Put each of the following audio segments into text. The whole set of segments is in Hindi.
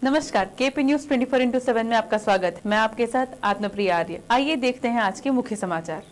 नमस्कार, केपी न्यूज 24/7 में आपका स्वागत। मैं आपके साथ आत्मप्रिया आर्य। आइए देखते हैं आज के मुख्य समाचार।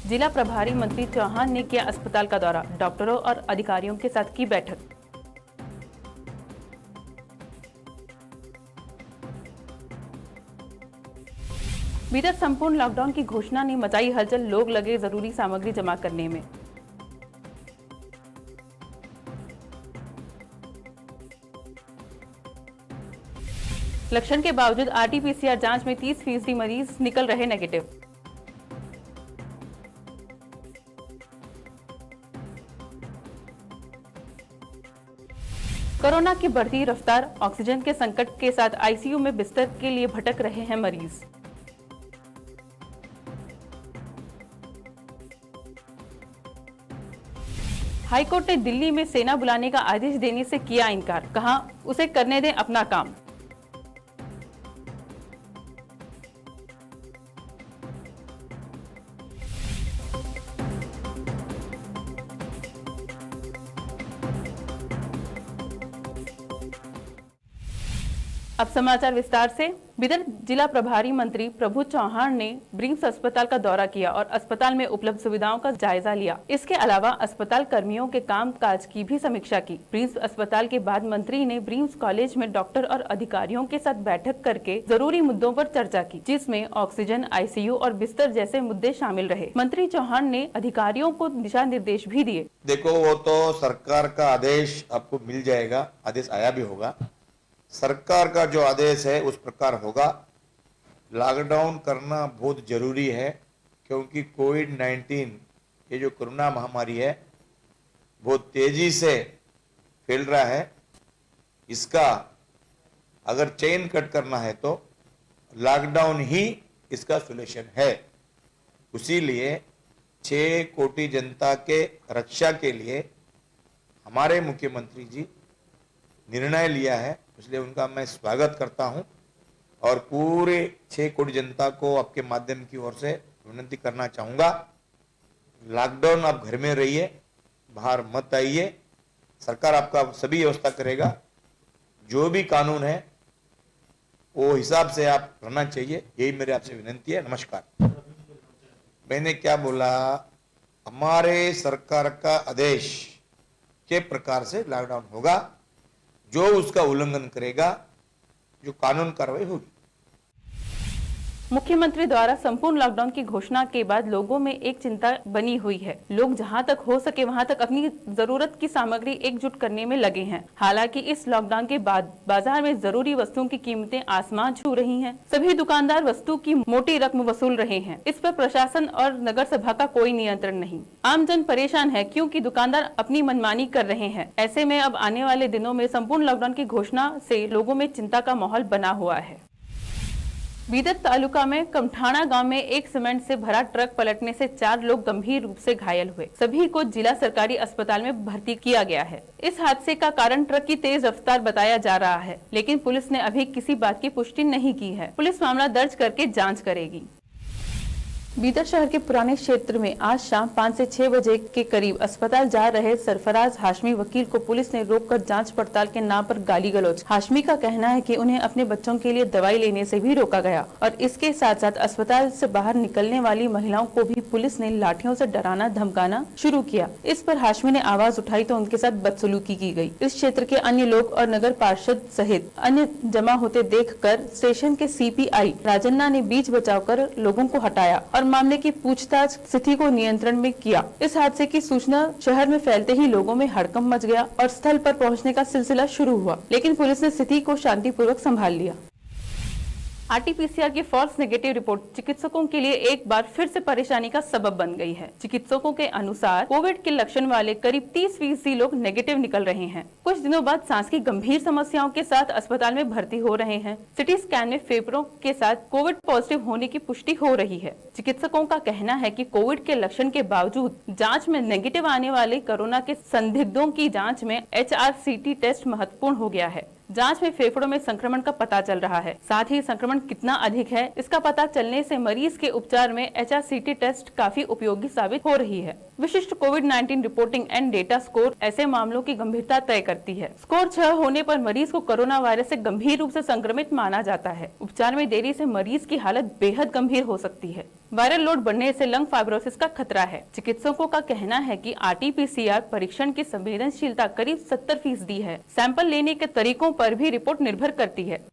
जिला प्रभारी मंत्री चौहान ने किया अस्पताल का दौरा, डॉक्टरों और अधिकारियों के साथ की बैठक। भीतर संपूर्ण लॉकडाउन की घोषणा ने मचाई हलचल, लोग लगे जरूरी सामग्री जमा करने में। लक्षण के बावजूद आरटीपीसीआर जांच में 30% मरीज निकल रहे नेगेटिव। कोरोना की बढ़ती रफ्तार, ऑक्सीजन के संकट के साथ आईसीयू में बिस्तर के लिए भटक रहे हैं मरीज। हाईकोर्ट ने दिल्ली में सेना बुलाने का आदेश देने से किया इनकार, कहा उसे करने दें अपना काम। अब समाचार विस्तार से। बिदर जिला प्रभारी मंत्री प्रभु चौहान ने ब्रिम्स अस्पताल का दौरा किया और अस्पताल में उपलब्ध सुविधाओं का जायजा लिया। इसके अलावा अस्पताल कर्मियों के काम काज की भी समीक्षा की। ब्रिम्स अस्पताल के बाद मंत्री ने ब्रिम्स कॉलेज में डॉक्टर और अधिकारियों के साथ बैठक करके जरूरी मुद्दों पर चर्चा की, जिसमें ऑक्सीजन, आईसीयू और बिस्तर जैसे मुद्दे शामिल रहे। मंत्री चौहान ने अधिकारियों को दिशा निर्देश भी दिए। देखो, वो तो सरकार का आदेश आपको मिल जाएगा, आदेश आया भी होगा। सरकार का जो आदेश है उस प्रकार होगा। लॉकडाउन करना बहुत जरूरी है, क्योंकि कोविड-19 ये जो कोरोना महामारी है बहुत तेजी से फैल रहा है। इसका अगर चेन कट करना है तो लॉकडाउन ही इसका सॉल्यूशन है। इसीलिए 6 कोटि जनता के रक्षा के लिए हमारे मुख्यमंत्री जी निर्णय लिया है, इसलिए उनका मैं स्वागत करता हूं और पूरे 6 कोटि जनता को आपके माध्यम की ओर से विनती करना चाहूंगा, लॉकडाउन आप घर में रहिए, बाहर मत आइए। सरकार आपका सभी व्यवस्था करेगा। जो भी कानून है वो हिसाब से आप रहना चाहिए, यही मेरे आपसे विनती है। नमस्कार। मैंने क्या बोला, हमारे सरकार का आदेश के प्रकार से लॉकडाउन होगा। जो उसका उल्लंघन करेगा, जो कानून कार्रवाई होगी। मुख्यमंत्री द्वारा संपूर्ण लॉकडाउन की घोषणा के बाद लोगों में एक चिंता बनी हुई है। लोग जहां तक हो सके वहां तक अपनी जरूरत की सामग्री एकजुट करने में लगे हैं। हालांकि इस लॉकडाउन के बाद बाजार में जरूरी वस्तुओं की कीमतें आसमान छू रही हैं। सभी दुकानदार वस्तु की मोटी रकम वसूल रहे हैं। इस पर प्रशासन और नगर सभा का कोई नियंत्रण नहीं। आमजन परेशान है, क्योंकि दुकानदार अपनी मनमानी कर रहे हैं। ऐसे में अब आने वाले दिनों में संपूर्ण लॉकडाउन की घोषणा से लोगों में चिंता का माहौल बना हुआ है। बीदर तालुका में कमठाना गांव में एक सीमेंट से भरा ट्रक पलटने से 4 लोग गंभीर रूप से घायल हुए। सभी को जिला सरकारी अस्पताल में भर्ती किया गया है। इस हादसे का कारण ट्रक की तेज रफ्तार बताया जा रहा है, लेकिन पुलिस ने अभी किसी बात की पुष्टि नहीं की है। पुलिस मामला दर्ज करके जाँच करेगी। बीदर शहर के पुराने क्षेत्र में आज शाम 5 से 6 बजे के करीब अस्पताल जा रहे सरफराज हाशमी वकील को पुलिस ने रोककर जांच पड़ताल के नाम पर गाली गलौज। हाशमी का कहना है कि उन्हें अपने बच्चों के लिए दवाई लेने से भी रोका गया और इसके साथ साथ अस्पताल से बाहर निकलने वाली महिलाओं को भी पुलिस ने लाठियों से डराना धमकाना शुरू किया। इस पर हाशमी ने आवाज उठाई तो उनके साथ बदसलूकी की गई। इस क्षेत्र के अन्य लोग और नगर पार्षद सहित अन्य जमा होते देखकर स्टेशन के सीपीआई राजन्ना ने बीच बचाव कर लोगों को हटाया और मामले की पूछताछ स्थिति को नियंत्रण में किया। इस हादसे की सूचना शहर में फैलते ही लोगों में हड़कंप मच गया और स्थल पर पहुंचने का सिलसिला शुरू हुआ, लेकिन पुलिस ने स्थिति को शांतिपूर्वक संभाल लिया। आरटीपीसीआर की फॉल्स नेगेटिव रिपोर्ट चिकित्सकों के लिए एक बार फिर से परेशानी का सबब बन गई है। चिकित्सकों के अनुसार कोविड के लक्षण वाले करीब 30% लोग नेगेटिव निकल रहे हैं। कुछ दिनों बाद सांस की गंभीर समस्याओं के साथ अस्पताल में भर्ती हो रहे हैं। सिटी स्कैन में फेफड़ों के साथ कोविड पॉजिटिव होने की पुष्टि हो रही है। चिकित्सकों का कहना है कि कोविड के लक्षण के बावजूद जाँच में नेगेटिव आने वाले कोरोना के संदिग्धों की जाँच में HRCT टेस्ट महत्वपूर्ण हो गया है। जांच में फेफड़ों में संक्रमण का पता चल रहा है। साथ ही संक्रमण कितना अधिक है इसका पता चलने से मरीज के उपचार में HRCT टेस्ट काफी उपयोगी साबित हो रही है। विशिष्ट कोविड-19 रिपोर्टिंग एंड डेटा स्कोर ऐसे मामलों की गंभीरता तय करती है। स्कोर 6 होने पर मरीज को कोरोना वायरस से गंभीर रूप से संक्रमित माना जाता है। उपचार में देरी से मरीज की हालत बेहद गंभीर हो सकती है। वायरल लोड बढ़ने से लंग फाइब्रोसिस का खतरा है। चिकित्सकों का कहना है कि RT-PCR परीक्षण की संवेदनशीलता करीब 70% है। सैंपल लेने के तरीकों पर भी रिपोर्ट निर्भर करती है।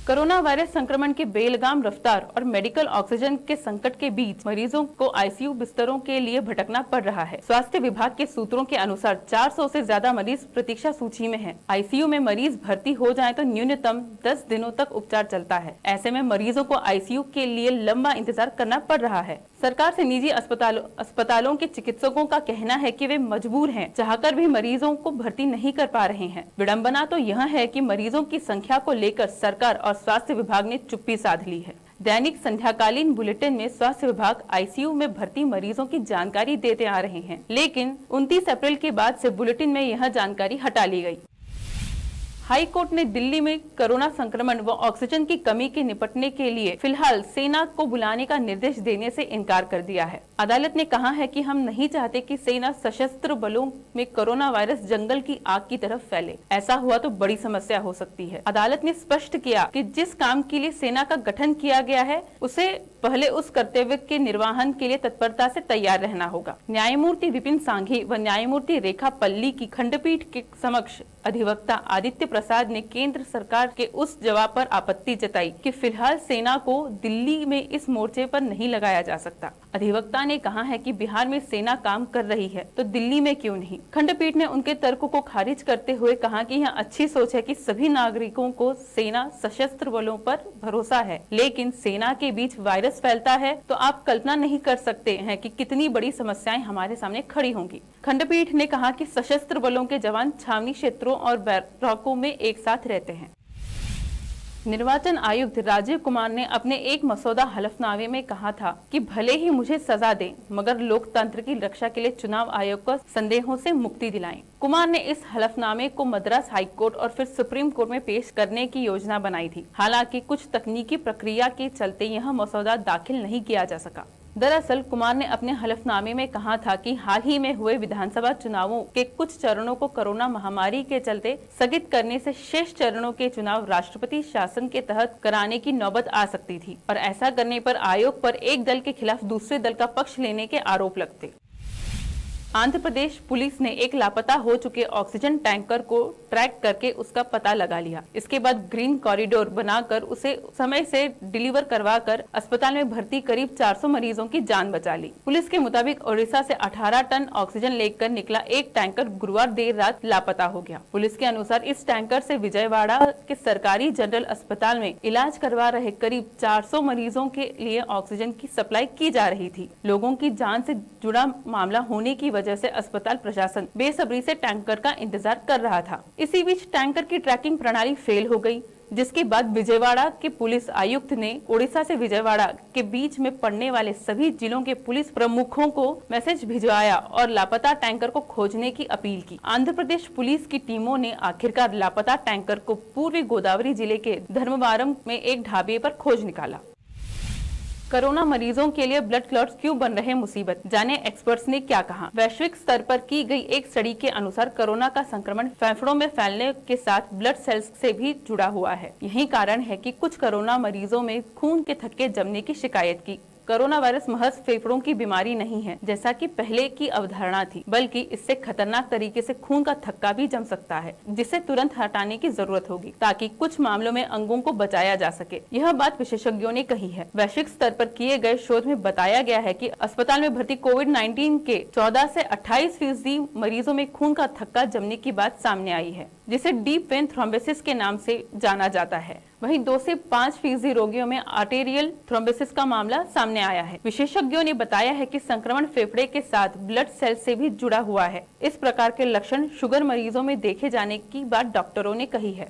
कोरोना वायरस संक्रमण की बेलगाम रफ्तार और मेडिकल ऑक्सीजन के संकट के बीच मरीजों को आईसीयू बिस्तरों के लिए भटकना पड़ रहा है। स्वास्थ्य विभाग के सूत्रों के अनुसार 400 से ज्यादा मरीज प्रतीक्षा सूची में हैं। आईसीयू में मरीज भर्ती हो जाए तो न्यूनतम 10 दिनों तक उपचार चलता है। ऐसे में मरीजों को आईसीयू के लिए लंबा इंतजार करना पड़ रहा है। सरकार से निजी अस्पतालों के चिकित्सकों का कहना है कि वे मजबूर हैं, चाहकर भी मरीजों को भर्ती नहीं कर पा रहे हैं। विडंबना तो यह है कि मरीजों की संख्या को लेकर सरकार और स्वास्थ्य विभाग ने चुप्पी साध ली है। दैनिक संध्याकालीन बुलेटिन में स्वास्थ्य विभाग आईसीयू में भर्ती मरीजों की जानकारी देते आ रहे हैं, लेकिन 29 अप्रैल के बाद से बुलेटिन में यह जानकारी हटा ली गई। हाई कोर्ट ने दिल्ली में कोरोना संक्रमण व ऑक्सीजन की कमी के निपटने के लिए फिलहाल सेना को बुलाने का निर्देश देने से इनकार कर दिया है। अदालत ने कहा है कि हम नहीं चाहते कि सेना सशस्त्र बलों में कोरोना वायरस जंगल की आग की तरफ फैले। ऐसा हुआ तो बड़ी समस्या हो सकती है। अदालत ने स्पष्ट किया कि जिस काम के लिए सेना का गठन किया गया है उसे पहले उस कर्तव्य के निर्वहन के लिए तत्परता से तैयार रहना होगा। न्यायमूर्ति विपिन सांघी व न्यायमूर्ति रेखा पल्ली की खंडपीठ के समक्ष अधिवक्ता आदित्य प्रसाद ने केंद्र सरकार के उस जवाब पर आपत्ति जताई कि फिलहाल सेना को दिल्ली में इस मोर्चे पर नहीं लगाया जा सकता। अधिवक्ता ने कहा है कि बिहार में सेना काम कर रही है तो दिल्ली में क्यों नहीं। खंडपीठ ने उनके तर्क को खारिज करते हुए कहा कि यह अच्छी सोच है कि सभी नागरिकों को सेना सशस्त्र बलों पर भरोसा है, लेकिन सेना के बीच वायरस फैलता है तो आप कल्पना नहीं कर सकते हैं कि कितनी बड़ी समस्याएं हमारे सामने खड़ी होंगी। खंडपीठ ने कहा कि सशस्त्र बलों के जवान छावनी क्षेत्रों और बैरकों में एक साथ रहते हैं। निर्वाचन आयुक्त राजीव कुमार ने अपने एक मसौदा हलफनामे में कहा था कि भले ही मुझे सजा दें मगर लोकतंत्र की रक्षा के लिए चुनाव आयोग को संदेहों से मुक्ति दिलाएं। कुमार ने इस हलफनामे को मद्रास हाई कोर्ट और फिर सुप्रीम कोर्ट में पेश करने की योजना बनाई थी। हालांकि कुछ तकनीकी प्रक्रिया के चलते यह मसौदा दाखिल नहीं किया जा सका। दरअसल कुमार ने अपने हलफनामे में कहा था कि हाल ही में हुए विधानसभा चुनावों के कुछ चरणों को कोरोना महामारी के चलते स्थगित करने से शेष चरणों के चुनाव राष्ट्रपति शासन के तहत कराने की नौबत आ सकती थी और ऐसा करने पर आयोग पर एक दल के खिलाफ दूसरे दल का पक्ष लेने के आरोप लगते। आंध्र प्रदेश पुलिस ने एक लापता हो चुके ऑक्सीजन टैंकर को ट्रैक करके उसका पता लगा लिया। इसके बाद ग्रीन कॉरिडोर बनाकर उसे समय से डिलीवर करवाकर अस्पताल में भर्ती करीब 400 मरीजों की जान बचा ली। पुलिस के मुताबिक ओडिशा से 18 टन ऑक्सीजन लेकर निकला एक टैंकर गुरुवार देर रात लापता हो गया। पुलिस के अनुसार इस टैंकर से विजयवाड़ा के सरकारी जनरल अस्पताल में इलाज करवा रहे करीब 400 मरीजों के लिए ऑक्सीजन की सप्लाई की जा रही थी। लोगों की जान से जुड़ा मामला होने की वजह से अस्पताल प्रशासन बेसब्री से टैंकर का इंतजार कर रहा था। इसी बीच टैंकर की ट्रैकिंग प्रणाली फेल हो गई, जिसके बाद विजयवाड़ा के पुलिस आयुक्त ने ओडिशा से विजयवाड़ा के बीच में पड़ने वाले सभी जिलों के पुलिस प्रमुखों को मैसेज भिजवाया और लापता टैंकर को खोजने की अपील की। आंध्र प्रदेश पुलिस की टीमों ने आखिरकार लापता टैंकर को पूर्वी गोदावरी जिले के धर्मवरम में एक ढाबे पर खोज निकाला। कोरोना मरीजों के लिए ब्लड क्लॉट्स क्यों बन रहे मुसीबत, जाने एक्सपर्ट्स ने क्या कहा। वैश्विक स्तर पर की गई एक स्टडी के अनुसार कोरोना का संक्रमण फेफड़ों में फैलने के साथ ब्लड सेल्स से भी जुड़ा हुआ है। यही कारण है कि कुछ कोरोना मरीजों में खून के थक्के जमने की शिकायत की। कोरोना वायरस महज फेफड़ों की बीमारी नहीं है जैसा कि पहले की अवधारणा थी, बल्कि इससे खतरनाक तरीके से खून का थक्का भी जम सकता है, जिसे तुरंत हटाने की जरूरत होगी ताकि कुछ मामलों में अंगों को बचाया जा सके। यह बात विशेषज्ञों ने कही है। वैश्विक स्तर पर किए गए शोध में बताया गया है कि अस्पताल में भर्ती कोविड-19 के 14 से 28% मरीजों में खून का थक्का जमने की बात सामने आई है, जिसे डीप वेन थ्रोम्बोसिस के नाम से जाना जाता है। वहीं 2 से 5% रोगियों में आर्टेरियल थ्रोम्बोसिस का मामला सामने आया है। विशेषज्ञों ने बताया है कि संक्रमण फेफड़े के साथ ब्लड सेल से भी जुड़ा हुआ है। इस प्रकार के लक्षण शुगर मरीजों में देखे जाने की बात डॉक्टरों ने कही है।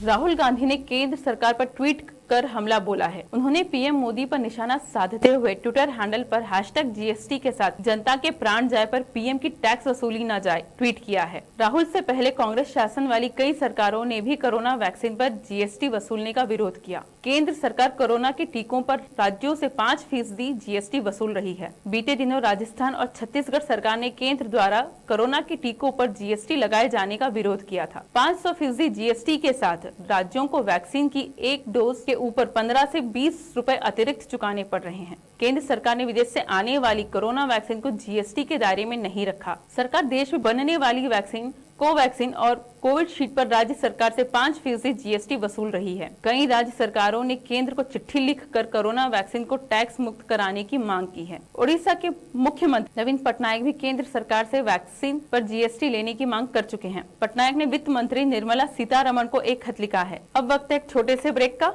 राहुल गांधी ने केंद्र सरकार पर ट्वीट कर हमला बोला है। उन्होंने पीएम मोदी पर निशाना साधते हुए ट्विटर हैंडल पर #GST के साथ जनता के प्राण जाए पर पीएम की टैक्स वसूली न जाए ट्वीट किया है। राहुल से पहले कांग्रेस शासन वाली कई सरकारों ने भी कोरोना वैक्सीन पर GST वसूलने का विरोध किया। केंद्र सरकार कोरोना के टीकों पर राज्यों से 5% GST वसूल रही है। बीते दिनों राजस्थान और छत्तीसगढ़ सरकार ने केंद्र द्वारा कोरोना के टीकों पर GST लगाए जाने का विरोध किया था। 500% GST के साथ राज्यों को वैक्सीन की एक डोज के ऊपर 15 से 20 रुपए अतिरिक्त चुकाने पड़ रहे हैं। केंद्र सरकार ने विदेश से आने वाली कोरोना वैक्सीन को GST के दायरे में नहीं रखा। सरकार देश में बनने वाली वैक्सीन कोवैक्सीन और कोविशील्ड पर राज्य सरकार से 5% GST वसूल रही है। कई राज्य सरकारों ने केंद्र को चिट्ठी लिखकर कोरोना वैक्सीन को टैक्स मुक्त कराने की मांग की है। ओडिशा के मुख्यमंत्री नवीन पटनायक भी केंद्र सरकार से वैक्सीन पर GST लेने की मांग कर चुके हैं। पटनायक ने वित्त मंत्री निर्मला सीतारमण को एक खत लिखा है। अब वक्त है एक छोटे से ब्रेक का।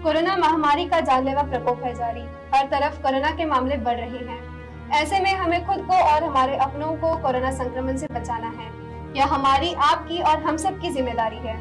कोरोना महामारी का जानलेवा प्रकोप है जारी। हर तरफ कोरोना के मामले बढ़ रहे हैं। ऐसे में हमें खुद को और हमारे अपनों को कोरोना संक्रमण से बचाना है। यह हमारी, आपकी और हम सब की जिम्मेदारी है।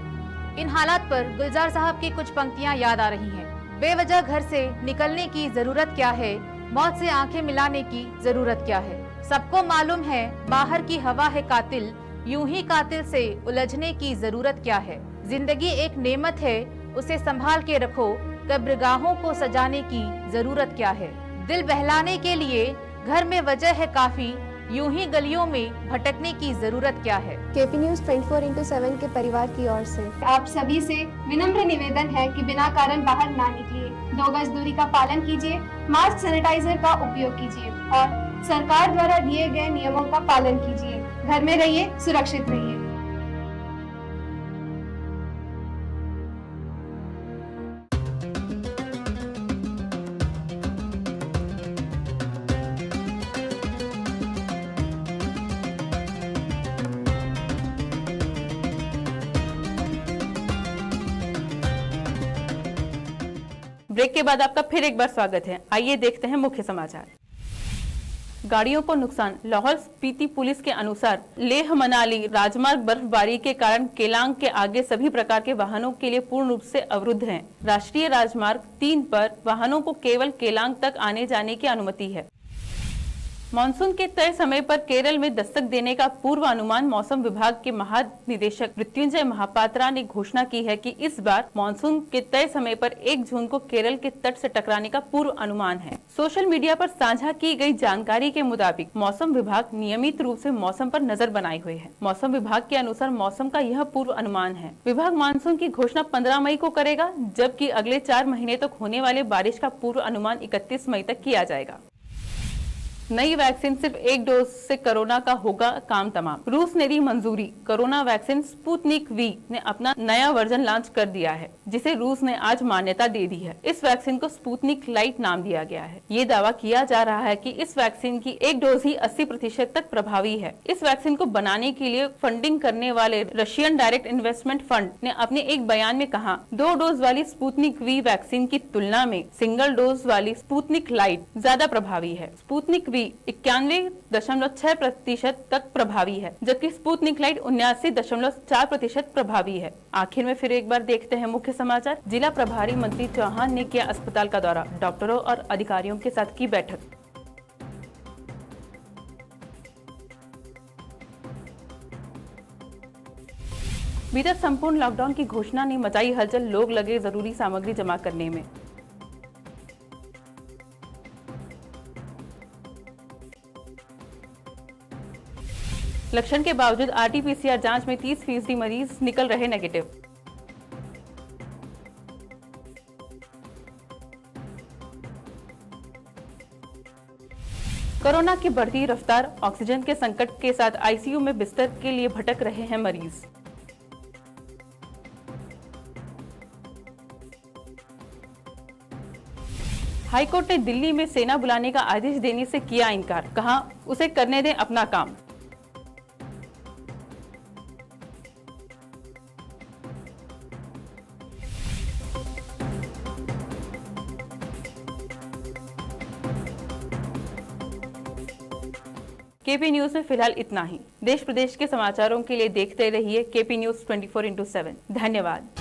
इन हालात पर गुलजार साहब की कुछ पंक्तियां याद आ रही हैं। बेवजह घर से निकलने की जरूरत क्या है, मौत से आंखें मिलाने की जरूरत क्या है। सबको मालूम है बाहर की हवा है कातिल, यूं ही कातिल से उलझने की जरूरत क्या है। जिंदगी एक नेमत है, उसे संभाल के रखो, कब्रगाहों को सजाने की जरूरत क्या है। दिल बहलाने के लिए घर में वजह है काफी, यूं ही गलियों में भटकने की जरूरत क्या है। केपी न्यूज 24/7 के परिवार की ओर से आप सभी से विनम्र निवेदन है कि बिना कारण बाहर ना निकलिए, 2 गज दूरी का पालन कीजिए, मास्क सैनिटाइजर का उपयोग कीजिए और सरकार द्वारा दिए गए नियमों का पालन कीजिए। घर में रहिए, सुरक्षित रहिए। ब्रेक के बाद आपका फिर एक बार स्वागत है। आइए देखते हैं मुख्य समाचार। गाड़ियों को नुकसान। लाहौल स्पीति पुलिस के अनुसार लेह मनाली राजमार्ग बर्फबारी के कारण केलांग के आगे सभी प्रकार के वाहनों के लिए पूर्ण रूप से अवरुद्ध हैं। राष्ट्रीय राजमार्ग 3 पर वाहनों को केवल केलांग तक आने जाने की अनुमति है। मानसून के तय समय पर केरल में दस्तक देने का पूर्व अनुमान मौसम विभाग के महानिदेशक मृत्युंजय महापात्रा ने घोषणा की है कि इस बार मानसून के तय समय पर 1 जून को केरल के तट से टकराने का पूर्व अनुमान है। सोशल मीडिया पर साझा की गई जानकारी के मुताबिक मौसम विभाग नियमित रूप से मौसम पर नजर बनाए हुए है। मौसम विभाग के अनुसार मौसम का यह पूर्व अनुमान है। विभाग मानसून की घोषणा 15 मई को करेगा, जबकि अगले 4 महीने तक होने वाले बारिश का पूर्व अनुमान 31 मई तक किया जाएगा। नई वैक्सीन सिर्फ 1 डोज से कोरोना का होगा काम तमाम। रूस ने दी मंजूरी। कोरोना वैक्सीन स्पुतनिक वी ने अपना नया वर्जन लॉन्च कर दिया है, जिसे रूस ने आज मान्यता दे दी है। इस वैक्सीन को स्पुतनिक लाइट नाम दिया गया है। ये दावा किया जा रहा है कि इस वैक्सीन की 1 डोज ही 80% तक प्रभावी है। इस वैक्सीन को बनाने के लिए फंडिंग करने वाले रशियन डायरेक्ट इन्वेस्टमेंट फंड ने अपने एक बयान में कहा, 2 डोज वाली स्पुतनिक वी वैक्सीन की तुलना में सिंगल डोज वाली स्पुतनिक लाइट ज्यादा प्रभावी है। स्पुतनिक वी 91.6% तक प्रभावी है, जबकि स्पुतनिक लाइट 79.4% प्रभावी है। आखिर में फिर एक बार देखते हैं मुख्य समाचार। जिला प्रभारी मंत्री चौहान ने किया अस्पताल का दौरा, डॉक्टरों और अधिकारियों के साथ की बैठक। बीते संपूर्ण लॉकडाउन की घोषणा ने मचाई हलचल, लोग लगे जरूरी सामग्री जमा करने में। लक्षण के बावजूद RT-PCR जांच में 30% मरीज निकल रहे नेगेटिव। कोरोना की बढ़ती रफ्तार, ऑक्सीजन के संकट के साथ ICU में बिस्तर के लिए भटक रहे हैं मरीज। हाईकोर्ट ने दिल्ली में सेना बुलाने का आदेश देने से किया इनकार, कहा उसे करने दें अपना काम। केपी न्यूज में फिलहाल इतना ही। देश प्रदेश के समाचारों के लिए देखते रहिए केपी न्यूज 24/7। धन्यवाद।